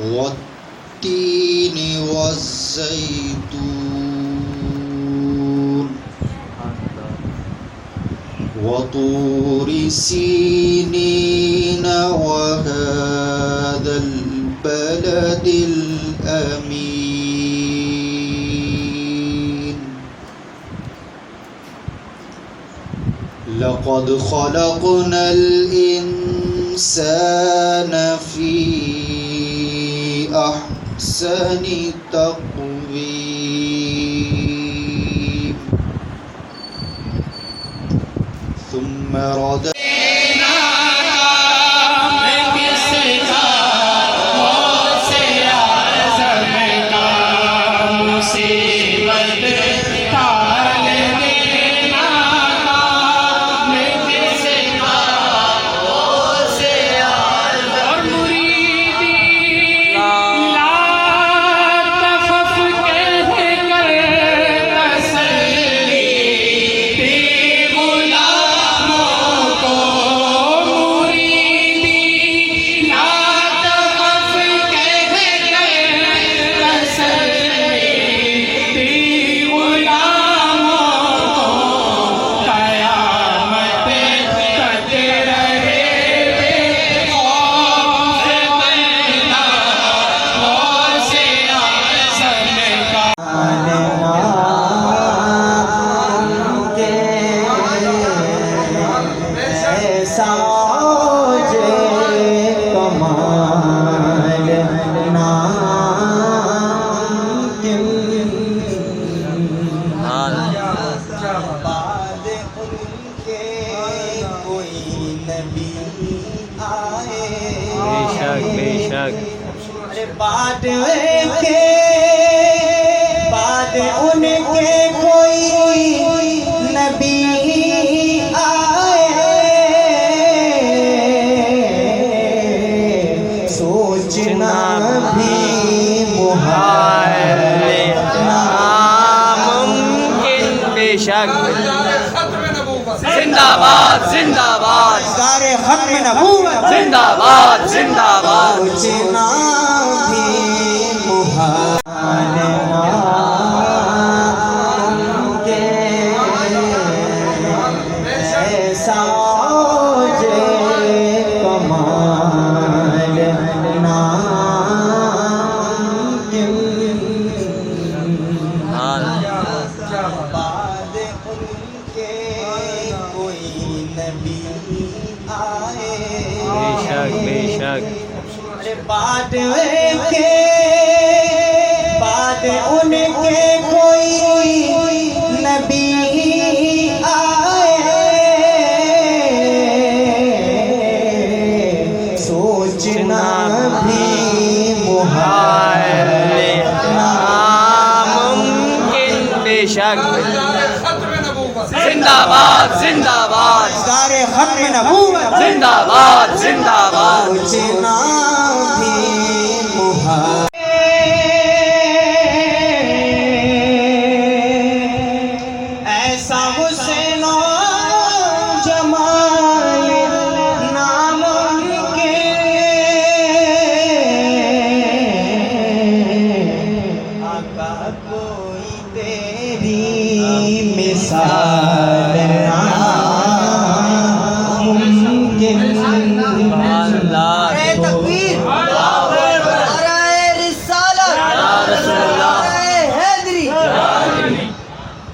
والتين والزيتون وطور سينين وهذا البلد الأمين لقد خلقنا الإنسان في أحسن تقويم ثم رددنا بعد ان کے کوئی نبی آئے سوچنا بھی محال ناممکن بے شک زندہ باد زندہ باد سارے ختم نبوت زندہ باد زندہ باد سوچنا بھی محال ایسا جو کمال ناممکن بعد ان کے کوئی نبی آئے بے شک بعد ان کے کوئی نبی آئے سوچنا بھی محال ناممکن بے شک زندہ باد زندہ باد سارے ختم نبوت زندہ باد زندہ باد سوچنا بھی محال ایسا حسن و جمال ناممکن آقا کوئی تیری مثال ناممکن تکبیر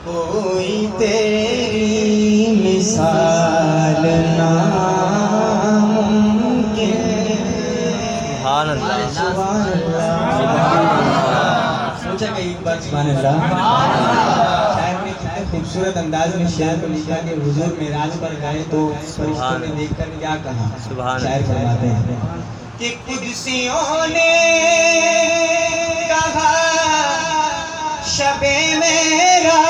کوئی تیری مثال ناممکن سبحان اللہ سوچا کہ ایک بار سبحان اللہ شاعر نے کتنے خوبصورت انداز میں شعر کو لکھا کہ حضور معراج پر گئے تو فرشتوں نے دیکھ کر کیا کہا شاعر فرماتے ہیں کہ قدسیوں نے کہا شب میرا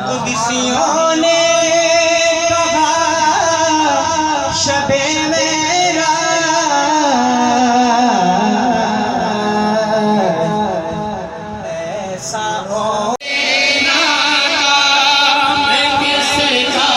قدسیوں نے کہا شب میرا ایسا ہو کس کا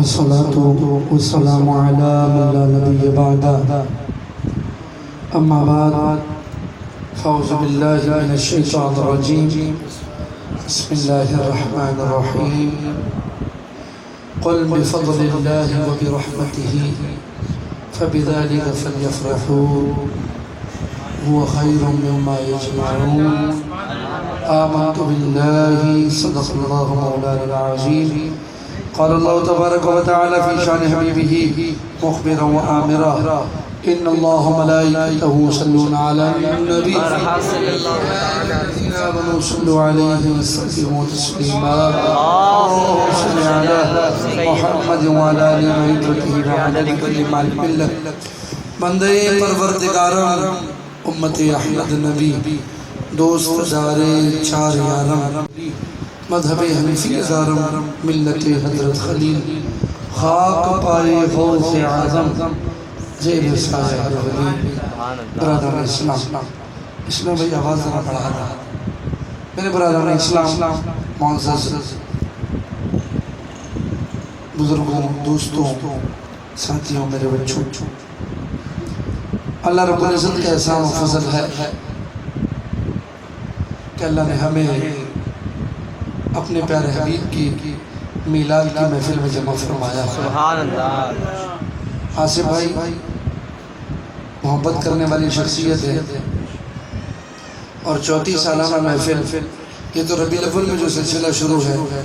والصلاة والسلام على من لا نبي بعده أما بعد فأعوذ بالله من الشيطان الرجيم بسم الله الرحمن الرحيم قل بفضل الله وبرحمته فبذلك فليفرحوا هو خير مما يجمعون آمنت بالله صدق الله مولانا العظيم قال الله تبارك وتعالى في شان حبيبه مخبرا وآمرا إن الله وملائكته يصلون على النبي الذين آمنوا صلوا عليه وسلموا تسليما اللهم صل على محمد وعلى آل بيته وعدد كل ملة بندے پروردگارم امت احمد نبی دوست دارے چار یارم مذہب حنفی زارم ملت حضرت خلیل خاک پائے غوث اعظم زیر سایہ ولی برادر اسلام اس میں بھئی آواز ذرا بڑھا رہا میرے برادر اسلام معزز بزرگوں دوستوں ساتھیوں میرے بچوں اللہ رب العزت کا احسان و فضل ہے کہ اللہ نے ہمیں اپنے پیارے حبیب کی میلاد کی محفل میں جمع فرمایا سبحان اللہ آصف بھائی محبت کرنے والی شخصیت ہے اور 34 سالانہ محفل یہ تو ربیع الاول میں جو سلسلہ شروع ہے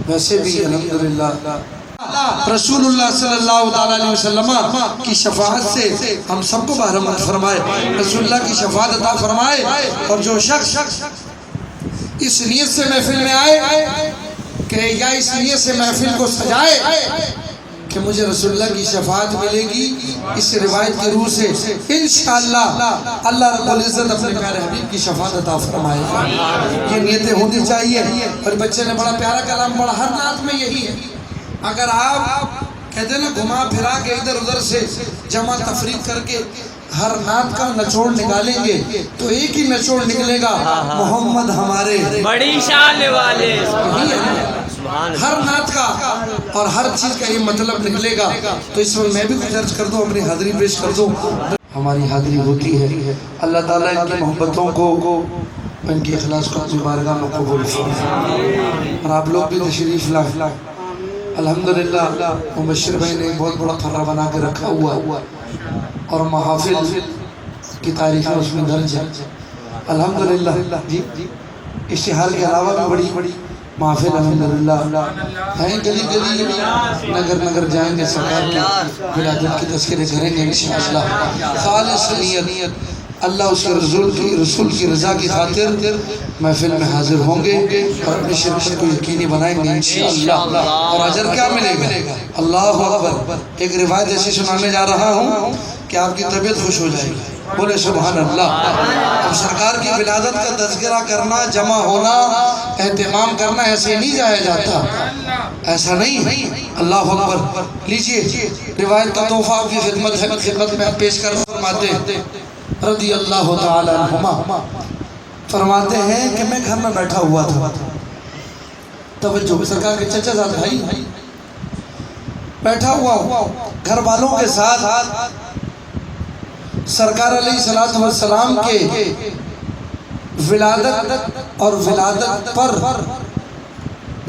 ویسے بھی الحمدللہ رسول اللہ صلی اللہ علیہ وسلم کی شفاعت سے ہم سب کو بہرمند فرمائے رسول اللہ کی شفاعت عطا فرمائے اور جو شخص اس نیت سے محفل میں آئے کہ یا اس نیت سے محفل کو سجائے کہ مجھے رسول اللہ کی شفاعت ملے گی اس روایت کی روح سے انشاءاللہ اللہ رب العزت اپنے پیارے حبیب کی شفاعت عطا فرمائے گا یہ نیتیں ہونی چاہیے اور بچے نے بڑا پیارا کلام پڑھا ہر نعت میں یہی ہے اگر آپ کہتے ہیں نا گھما پھرا کے ادھر ادھر سے جمع تفریق کر کے ہر نعت کا نچوڑ نکالیں گے تو ایک ہی نچوڑ نکلے گا محمد ہمارے بڑی شان والے ہر نعت کا اور ہر چیز کا یہ مطلب نکلے گا تو اس میں بھی کچھ عرض کر دوں اپنی حاضری پیش کر دوں ہماری حاضری ہوتی ہے اللہ تعالیٰ ان کی محبتوں کو ان کی اخلاص کو اپنی بارگاہ میں قبول فرمائے اور آپ لوگ بھی تشریف لائے الحمدللہ مبشر بھائی نے ایک بہت بڑا قرہ بنا کے رکھا ہوا اور محافل کی تاریخ میں اس میں درج ہے الحمدللہ جی اشتہار کے علاوہ بھی بڑی محافل الحمدللہ ہیں گلی گلی نگر نگر جائیں گے سرکار کی ولادت کی تذکرے کریں گے انشاءاللہ خالص نیت اللہ اس کے رسول کی رضا کی خاطر محفل میں حاضر ہوں گے اور اپنی شرکت کو یقینی بنائیں گے انشاءاللہ اور اجر کیا ملے گا اللہ اکبر ایک روایت ایسی سنانے جا رہا ہوں کہ آپ کی طبیعت خوش ہو جائے گی بولے سبحان اللہ اب سرکار کی ولادت کا تذکرہ کرنا جمع ہونا اہتمام کرنا ایسے نہیں جایا جاتا ایسا نہیں اللہ اکبر لیجئے روایت کا تحفہ آپ کی خدمت میں پیش کر فرماتے رضی اللہ تعالی عنہما فرماتے ہیں کہ میں گھر میں بیٹھا ہوا تھا توجہ سرکار کے چچا زاد بھائی بیٹھا ہوا گھر والوں کے ساتھ سرکار علیہ السلام کے ولادت اور ولادت پر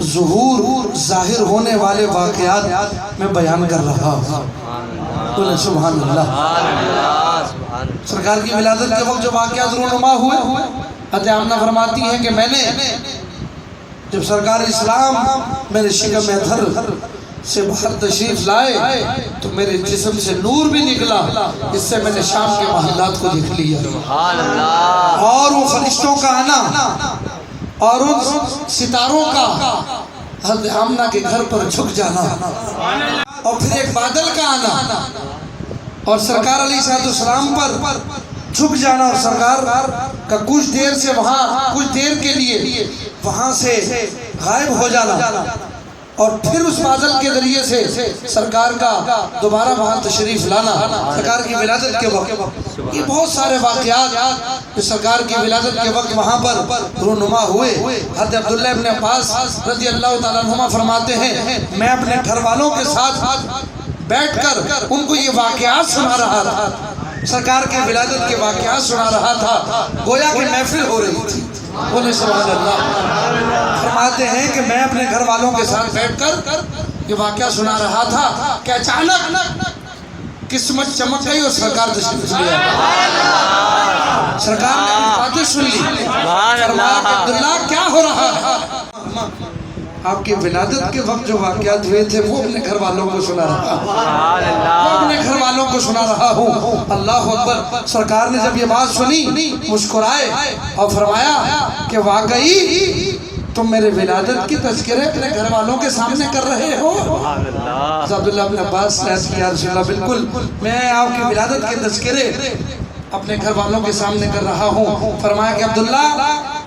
ظہور ظاہر ہونے والے واقعات میں بیان کر رہا ہوں سبحان اللہ سرکار کی ولادت کے وقت جو واقعات رونما ہوئے حضرت آمنہ فرماتی ہیں کہ میں نے جب سرکار اسلام میرے شکم ادھر سے باہر تشریف لائے تو میرے جسم سے نور بھی نکلا اس سے میں نے شام کے محلات کو دیکھ لیا اور وہ فرشتوں کا آنا اور ان ستاروں کا حضرت آمنہ کے گھر پر جھک جانا اور پھر ایک بادل کا آنا اور سرکار علیہ السلام پر جھک جانا اور سرکار کا کچھ دیر سے وہاں کچھ دیر کے لیے وہاں سے غائب ہو جانا اور پھر اس بادل کے ذریعے سے سرکار کا دوبارہ وہاں تشریف لانا سرکار کی ولادت کے وقت، یہ بہت سارے واقعات جو سرکار کی ولادت کے وقت وہاں پر رونما ہوئے۔ حضرت عبداللہ ابن عباس رضی اللہ تعالیٰ عنہما فرماتے ہیں میں اپنے گھر والوں کے ساتھ بیٹھ کر ان کو یہ واقعات سنا رہا تھا، سرکار کی ولادت کے واقعات سنا رہا تھا، گویا کہ محفل ہو رہی تھی۔ بولے سبحان اللہ۔ فرماتے ہیں کہ میں اپنے گھر والوں کے ساتھ بیٹھ کر یہ واقعہ سنا رہا تھا کہ اچانک قسمت چمک گئی اور سرکار تشریف لے آئے۔ سرکار نے باتیں سن لی، فرمایا کہ عبداللہ کیا ہو رہا ہے؟ آپ کی ولادت کے وقت جو واقعات ہوئے تھے وہ اپنے گھر والوں کو سنا رہا ہوں، میں اپنے گھر والوں کو سنا رہا ہوں۔ اللہ اکبر۔ سرکار نے جب یہ بات سنی مسکرائے اور فرمایا کہ واقعی تم میرے ولادت کی تذکرے اپنے گھر والوں کے سامنے کر رہے ہو؟ عبداللہ ابن عباس نے عرض کیا رسول اللہ بالکل، میں آپ کی ولادت کے تذکرے اپنے گھر والوں کے سامنے کر رہا ہوں۔ فرمایا کہ عبداللہ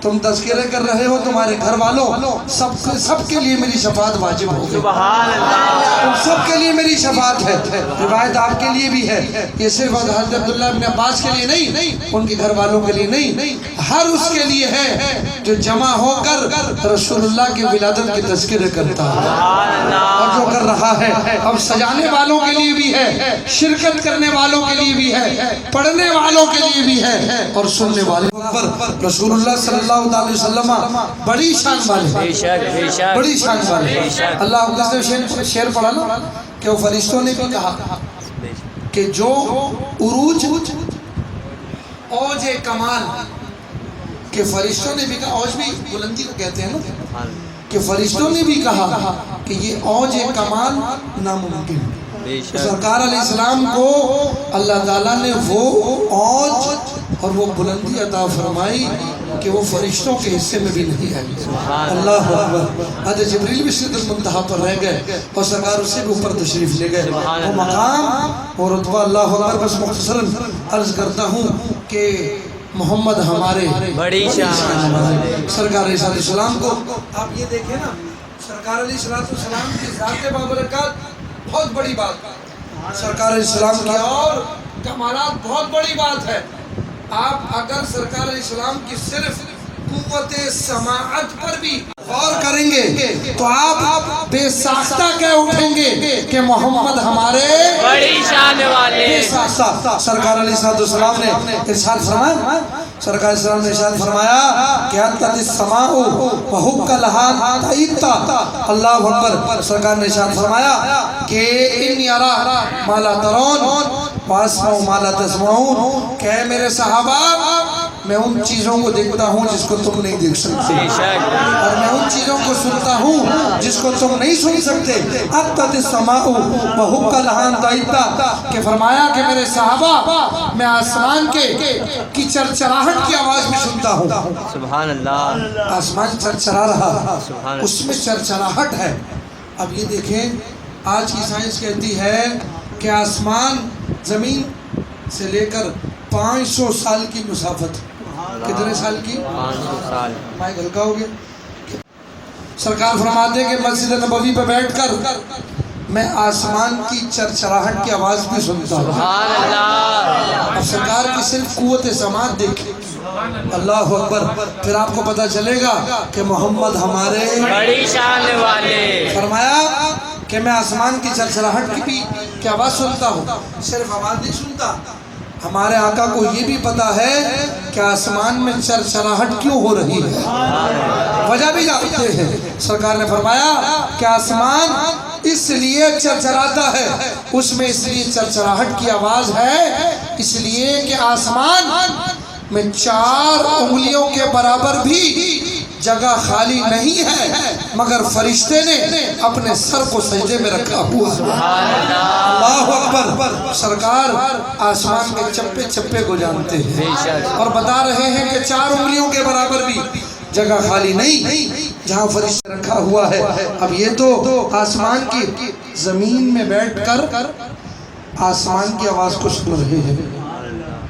تم تذکرے کر رہے ہو، تمہارے گھر والوں سب کے لیے میری شفاعت واجب ہوگی، تم سب کے لیے میری شفاعت ہے۔ روایت آپ کے لیے بھی ہے، یہ صرف حضرت عبداللہ ابن عباس کے لیے نہیں، ان کے گھر والوں کے لیے نہیں، ہر اس کے لیے ہے جو جمع ہو کر رسول اللہ کی ولادت کے تذکرے کرتا ہے اور جو کر رہا ہے۔ اب سجانے والوں کے لیے بھی ہے، شرکت کرنے والوں کے لیے بھی ہے، پڑھنے والوں کے لیے بھی ہے اور سننے والوں پر رسول اللہ صلی اللہ علیہ وسلم بڑی شان والے، بڑی شان والے۔ اللہ نے شعر پڑھا نا کہ وہ فرشتوں نے بھی کہا کہ جو عروج اوج کمال، کہ فرشتوں نے بھی کہا، اوج بھی بلندی کو کہتے ہیں نا، کہ فرشتوں نے بھی کہا کہ یہ اوج کمال ناممکن ہے۔ سرکار علیہ السلام کو اللہ تعالیٰ نے وہ اوج اور وہ بلندی عطا فرمائی کہ وہ فرشتوں کے حصے میں بھی نہیں آئی۔ اللہ اکبر۔ حضرت جبریل بھی سدرۃ المنتہا پر رہ گئے اور سرکار اس سے بھی اوپر تشریف لے گئے۔ وہ مقام اور رتبہ، اللہ اکبر۔ بس مختصراً عرض کرتا ہوں کہ محمد ہمارے بڑی شان سرکار علیہ السلام کو آپ یہ دیکھیں نا، سرکار علیہ السلام کی ذات بابرکات بہت بڑی بات، سرکار علیہ السلام کی اور کمالات بہت بڑی بات ہے۔ آپ اگر سرکار علیہ السلام کی صرف قوت سماعت پر بھی غور کریں گے تو آپ بے ساختہ کہہ اٹھیں گے کہ محمد ہمارے بڑی شان والے۔ بے ساختہ سرکار علیہ السلام نے ارشاد فرمایا، سرکار علیہ السلام نے ارشاد فرمایا کہ حتت السماء وحق لہا تئیتا۔ اللہ اکبر۔ سرکار نے ارشاد فرمایا کہ انی ارا ما لا ترون واسمع ما لا تسمعون، کہ اے میرے صحابہ میں ان چیزوں کو دیکھتا ہوں جس کو تم نہیں دیکھ سکتے، اور میں ان چیزوں کو سنتا ہوں جس کو تم نہیں سن سکتے۔ حتت السماء وحق لہا تئیتا، کہ فرمایا کہ میرے صحابہ میں آسمان کی چرچراہٹ کی آواز بھی سنتا ہوں۔ سبحان اللہ۔ آسمان چرچرا رہا، اس میں چرچراہٹ ہے۔ اب یہ دیکھیں آج کی سائنس کہتی ہے کہ آسمان زمین سے لے کر 500 سال کی مسافت۔ کتنے سال کی؟ 500 سال۔ مائک ہلکا ہو گیا۔ سرکار فرماتے ہیں کہ مسجد نبوی پہ بیٹھ کر میں آسمان کی چرچراہٹ کی آواز بھی سنتا ہوں۔ سبحان اللہ۔ اب سرکار کی صرف قوت سماعت دیکھیں، اللہ اکبر، پھر آپ کو پتہ چلے گا کہ محمد ہمارے بڑی شان والے۔ فرمایا کہ میں آسمان کی چرچراہٹ کی بھی کی آواز سنتا ہوں، صرف آواز نہیں سنتا، ہمارے آقا کو یہ بھی پتا ہے کہ آسمان میں چرچراہٹ کیوں ہو رہی ہے، وجہ بھی جانتے ہیں۔ سرکار نے فرمایا کہ آسمان اس لیے چرچراتا ہے، اس میں اس لیے چرچراہٹ کی آواز ہے اس لیے کہ آسمان میں 4 انگلیوں کے برابر بھی جگہ خالی نہیں ہے، مگر فرشتے نے اپنے سر کو سجدے میں رکھا ہوا ہے۔ اللہ اکبر۔ سرکار آسمان کے چپے چپے کو جانتے ہیں اور بتا رہے ہیں کہ 4 انگلیوں کے برابر بھی جگہ خالی نہیں جہاں فرشتے رکھا ہوا ہے۔ اب یہ تو آسمان کی زمین میں بیٹھ کر آسمان کی آواز کو سن رہے ہیں،